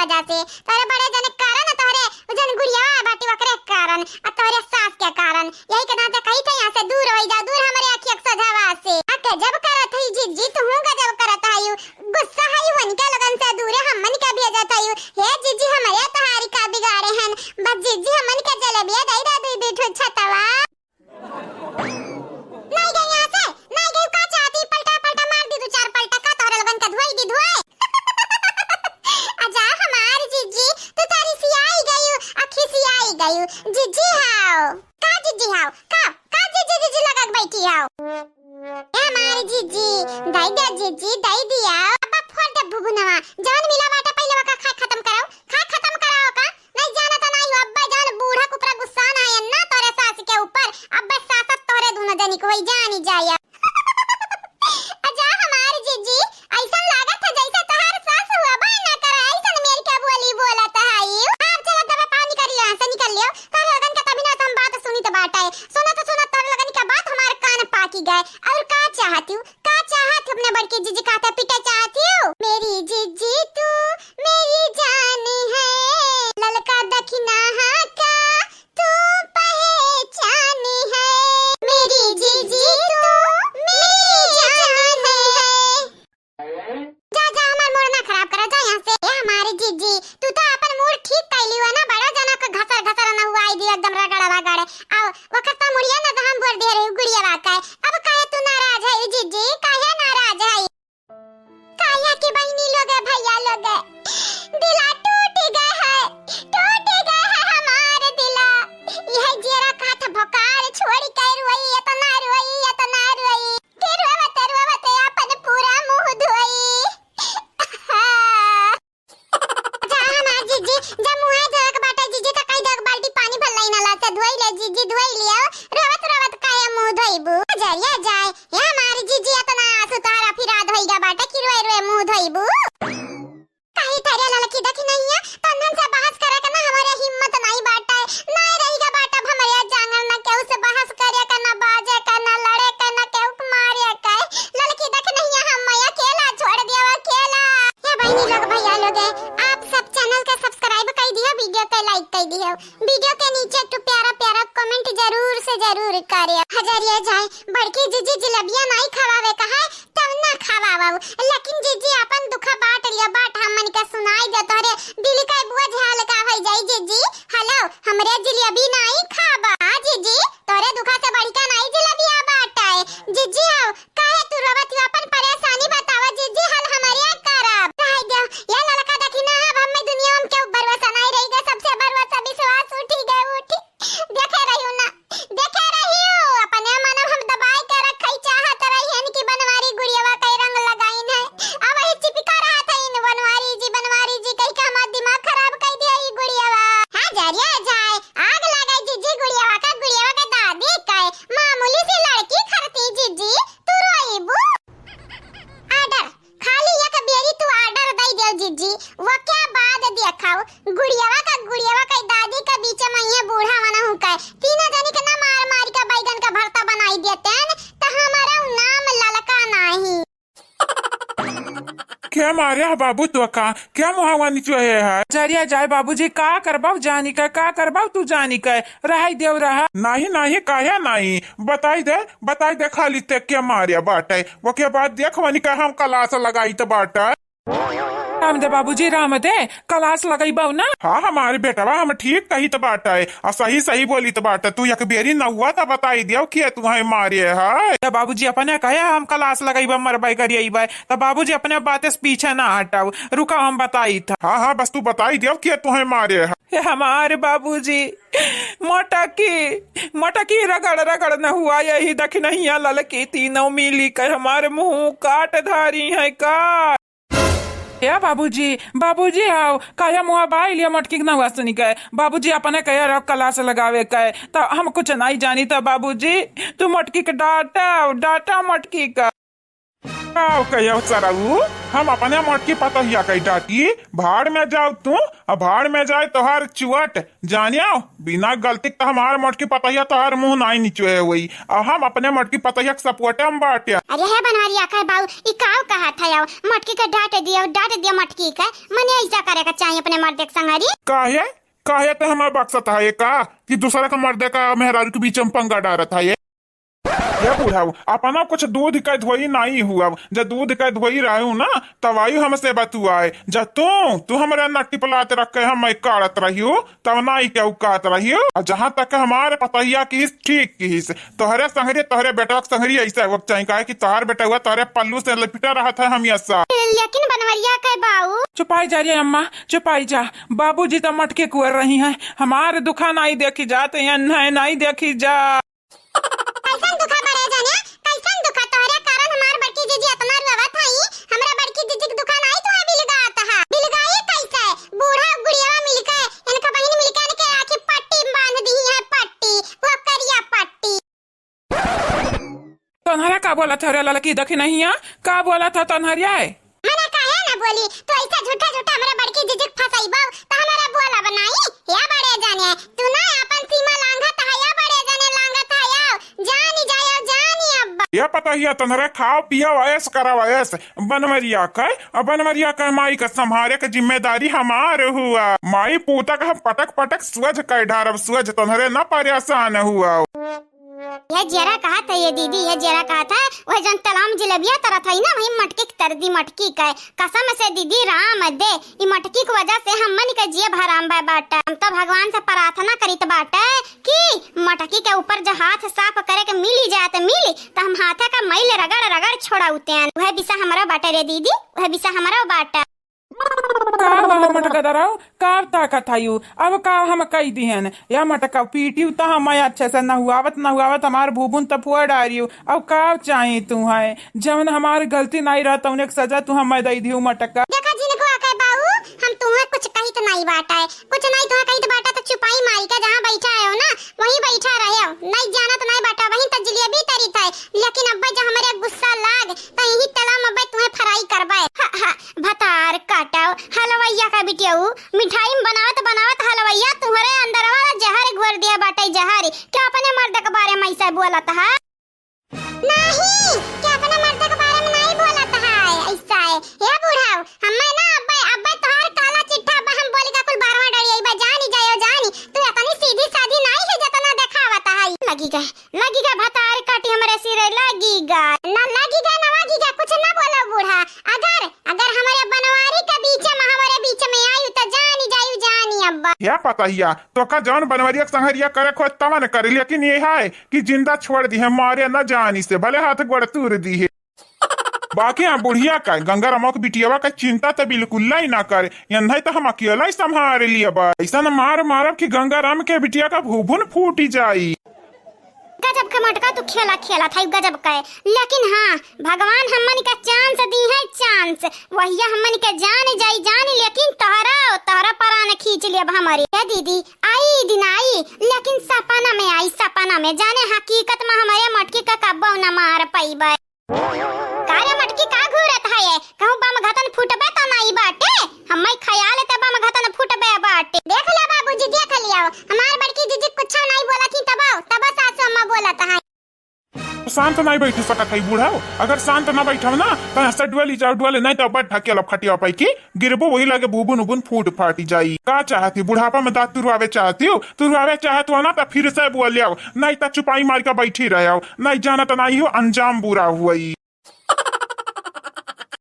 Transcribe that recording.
वजह से तोरे बड़े जने कारण तोरे जन गुड़िया बाटी वकरे कारण और तोरे सास के कारण यही के नाते कहीं थे यहां से दूर हो जा दूर हमारे आंखी सजावा से आके जब करत हई जीजी तू हूं गजब करत हई गुस्सा हई वन के लगन से दूर हमन के भेजत हई हे जीजी हमारे तहारी का बिगाड़े हैं बस जीजी हमन के जलेबिया दई दा दुई बीठो छतवा नहीं गई यहां से नहीं गई का चाहती पलटा पलटा मार दी दो चार पलटा का तोरे लगन का धोई दी धोए आजा हमार जीजी तू तारी सियाई गई अखी सियाई गई जीजी हाओ का जीजी हाओ का जीजी जीजी लगा के बैठी हाओ ए हमार जीजी दई दे जीजी दई दिया अब फोड़ दे भुगुनवा जान मिला बाटा पहले का खा खत्म कराओ का नहीं जाना तो नहीं अब्बा जान बूढ़ा कुपरा गुस्सा ना है ना तोरे सास के ऊपर अब्बा सास तोरे दोनों जनी को वही जानी जाया आजा हमार जीजी ऐसा लागत है जैसे तहार सास हुआ बा ना करे ऐसा मेरी क्या बोली बोलत है आप चलो तब पानी कर लियो से निकल लियो तारे लगन का तभी ना तुम बात सुनी तो बात है सुनो तारे लगन का बात हमारे कान पाकी गए और का चाहती हूँ अपने बड़की जीजी काते पीटे चाहती हूँ मेरी जीजी तू मेरी जान है ललका दखिना का तू पहचान है मेरी जीजी तू मेरी जान है जा हमार मूड ना खराब करा जा यहाँ से ए हमारी जीजी तू तो अपन मूड ठीक कैली हुआ ना बड़ा जना का घसर ना हुआ आई दी एकदम रगड़ा आओ वक्त मुड़िया ना तो हम बोल दे रही गुड़िया वाका है अब काहे तू नाराज है जीजी काहे नाराज है काया की बहनी लोग है भैया लोग है दिला टूट गए है हमारे दिला यह जेरा काठ भकार छोड़ के रोई ये तो ना रोई फिर रोवते अपन पूरा मुंह धोई जा हमार जीजी जब मुंह धोक बाटा जीजी तो कई दग बाल्टी पानी भर लाई नाला से धोई ले जीजी धोई लियो रोवत काया मुंह धोईबू जरिया जाए ये हमारी जीजी इतना आंसू तारा फिरा धोईगा बाटा कि रोए मुंह धोईबू कहीं तेरे लड़की देखी नहीं है तंदन से बहस करे के ना हमारे हिम्मत नहीं बाटा है ना रहेगा बाटा हमारे जांगल ना केहू से बहस करे का ना बाजे का ना लड़े का ना केहू मारे का लड़की देख नहीं है हम मैं अकेला छोड़ दिया अकेला ये बहनी लोग भैया लोग आप सब चैनल के सब्सक्राइब कर दियो वीडियो के लाइक कर दियो वीडियो के नीचे तो प्यारा कमेंट जरूर से जरूर करियो हजारिया जाए बड़की जीजी जलेबिया नहीं खवावे का है तब ना खवावा लेकिन जीजी अपन दुख बांट लिया बाट हमन के सुनाई दे तोरे दिल का बोझ हल्का हो जाई जीजी हेलो हमरे जलेबी नहीं खाबा जीजी तोरे दुख से बड़ी का नहीं जलेबिया बाटाए जीजी आओ काहे तू रोवत अपन परेशानी बतावा जीजी हल हमारे करब रह गया ये लड़का देखी ना अब हम दुनिया में के भरोसा नहीं रहेगा सबसे भरोसा विश्वास उठी देखे रही हूँ अपने मन हम दबाई के रखई चाहत रही हन की बनवारी गुड़ियावा के रंग लगाइन है अब ही चिपका रहा था इन बनवारी जी कहीं का हमारा दिमाग खराब कर दिया ये गुड़ियावा हां जरिया जाए आग लगाई जीजी गुड़ियावा का दादी का मामूली सी लड़की खरती जीजी तू रोईबू आर्डर खाली एक बेरी तू आर्डर दई दे जीजी वो क्या बाद देखाओ गुड़ियावा का दादी का बीच में ये बूढ़ा मना हूं का तीनों जनी के ना मार के बैगन का भरता बनाई देते हैं तो हमारा नाम ललका नहीं क्या मारे बाबू तो का क्या मुहावा नीचे है जरिया जाए बाबूजी का करबाव जानी का करबाव तू जानी का रहाई देव रहा नहीं काया नहीं बताई दे खाली ते क्या मारे बाटे वो के बाद देख वनी का हम क्लास लगाई तो बाटा राम दे बाबूजी राम दे क्लास लगाई बाऊ ना हाँ हमारे बेटा हम ठीक कही तो बाटा है और सही बोली तो बाटा तू एक बेरी न हुआ था बताई दियो कि तुम्हारे मारे है बाबूजी अपने कहे हम क्लास लगाई मरबाई करिए तो बाबूजी अपने बातें से पीछे ना हटाओ रुका हम बताई था हाँ बस तू बताई दियो कि तुम्हें मारे है हमारे बाबूजी मोटकी रगड़ न हुआ यही देख नहीं ललकी तीनों मिली कर हमारे मुंह काट धारी है का या बाबूजी आओ काया मुआ बाई लिया मटकी ना हुआ सुनी कहे बाबूजी अपने कहे रख क्लास लगावे कहे तो हम कुछ नहीं जानी था बाबूजी तू मटकी के डाटा मटकी का आओ कहो सरऊ, हम अपने मोटकी पतहिया कही डाटी, भाड़ में जाओ तू, अब भाड़ में जाए तोहार चुअट जानियो, बिना गलती तो हमार मोटकी पतहिया तोहार मुंह नहीं निचुए हुई, और हम अपने मोटकी पतहिया के सपोर्टे हम बाटे। अरे है बनवारिया का बाऊ, ई काव कहा था याओ, मटकी का डांट दिया मटकी का, मने ऐसा करे का चाहिए अपने मर्द के संगरी। काहे काहे तो हमार बक्सत है का कि दूसरा का मर्दे का मेहरारू के बीच में पंगा डालत है ये बुढ़ाऊ, अपना कुछ दूध का धोई नहीं हुआ, जब दूध का धोई रहे हूँ ना तब आयु हमसे बतुआए, जब तू हमारे नट्टी पलाते रखे हम मैं काटत रही हूँ तब नहीं क्या उकात रही हूँ। और जहाँ तक हमारे पतहिया की ठीक की तोहरे संगरी तोहरे बेटा संगरी ऐसा वक्त चाहिए का कि तोहर बेटा हुआ तोहरे पल्लू से लपिटा रहा था हम ऐसा। लेकिन बनवरिया का बाऊ चुपाई जा रही है अम्मा, चुपाई जा, बाबूजी तो मटके कुर रही हैं, हमारे दुखा नहीं देखी जाते हैं, नहीं देखी जा। कैसन दुखा बड़े जाने, कैसन दुखा तोहरे कारण हमार बड़की जीजी इतना रोवत हई, हमरा बड़की जीजी के दुखा नहीं तो बिलगाता है, बिलगाई कैसे बूढ़ा गुड़िया मिलके इनका बहन मिलके इनके आंखें पट्टी बांध दी है, पट्टी वो करिया पट्टी। तन्हरा का बोला था रे लड़की देखी नहीं है, का बोला था तन्हरिया है मने काहे ना बोली तो ऐसा झूठा हमरा बड़की जीजी के फसाईबो त हमरा बोला बनाई या बड़े जाने तू ना अपन सीमा लांघत है या बड़े जाने लांघत है या जानी अब्बा। ये पता ही है तन्हरा खाओ पियो ऐस करा ऐस बनमरिया का बनमरिया का माई का संभारे का जिम्मेदारी हमार हुआ, माई पूता का पटक पटक सूझ कर ढारब सूझ तन्हरे न परेशान हुआ। ये जरा कहा था ये दीदी, ये जरा कहा था वह जन तलाम जलेबिया तरह था ना वही मटकी की तरदी मटकी का कसम से दीदी राम दे ई मटकी की वजह से हमन के जीव हराम बाटा, हम तो भगवान से प्रार्थना करित बाटा कि मटकी के ऊपर जो हाथ साफ करे के मिली जाए तो मिली तो हम हाथ का मैल रगड़ छोड़ा उते वह बिसा हमारा बाटा रे दीदी, वह बिसा हमारा बाटा। मटका दराव का ताकत आयु अब का हम कही दिहन या मटका पीटी तो हम अच्छे से न हुआवत हमार भूबुन तपुआ डारियो, अब का चाहिए तू है जब हमारी गलती नहीं रहता उन्हें सजा तू हम दे दियो मटका। देखा जी ने आके बाबू हम तुम्हें कुछ कही तो नहीं बाटा है, कुछ नहीं तो कही तो बाटा तो छुपाई मारी का जहाँ बैठा है ना वहीं बैठा रहे हो, नहीं जाना तो नहीं बाटा वहीं तक जलेबी तरी था, लेकिन अब्बा जब हमारे गुस्सा लाग तो यही तलाम अब्बा तुम्हें फ्राई करवाए भतार काटाओ हलवैया का बिटियाऊ मिठाई बनावत हलवैया तुम्हारे अंदर वाला जहर घोर दिया बाटे जहर क्या अपने मर्द के बारे में ऐसा बोला था नहीं, क्या अपने मर्द के बारे में नहीं बोला था ऐसा है ये बुढ़ाओ हमें ना अब्बा तोहर काला चिट्ठा अब्बा हम बोली का कुल 12वां डरी अब्बा जानी तू इतनी सीधी सादी नहीं है जितना दिखावत है। लगीगा भतार काटी हमारे सिर लगीगा कुछ ना बोलो बूढ़ा, अगर हमारे बनवारी के बीच में आयु तो जानी अब्बा। क्या पता हिया तो का जौन बनवरिया संगरिया करे खो तवन करे, लेकिन ये है कि जिंदा छोड़ दी है मारे न जानी से भले हाथ गोड़ तूर दी है। बाकी यहाँ बुढ़िया का गंगा रमो की बिटियावा का चिंता तो बिल्कुल ही ना करे, नहीं तो हम अकेला ही संभाल लिया बा, ऐसा न मारब कि गंगा राम के बिटिया का भूभुन फूटी जाई। गजब का मटका तू खेला था गजब का है, लेकिन हाँ भगवान हमन का चांस दी है चांस वही हमन के जानी लेकिन तोहरा पराने खींच लिया हमारी दीदी आई दिन आई, लेकिन सपना में जाने हकीकत में हमारे मटकी का कब्बो न मार पाईबे कारे मटकी का घूरत है कहूं बम घतन फुटबे तो नहीं बाटे, हम्मे ख्याल है बम घतन फुटबे बाटे। देख लिया बाबूजी देख लिया हमार बड़की जीजी कुछ नहीं बोला थी तब सासू अम्मा बोला था। शांत नहीं बैठ सकत है बूढ़ा, अगर शांत ना बैठो ना तो ऐसा डुअल नहीं तो बट ढकेला फटिया पाई की गिरबो वही लगे बुबुन फूट फाटी जाई। का चाहती बुढ़ापा में दांत तुरवावे चाहती हो ना तो फिर से बोल लिया, नहीं तो चुपाई मार के बैठी रहे नहीं जाना तो नहीं हो अंजाम बुरा हुआ।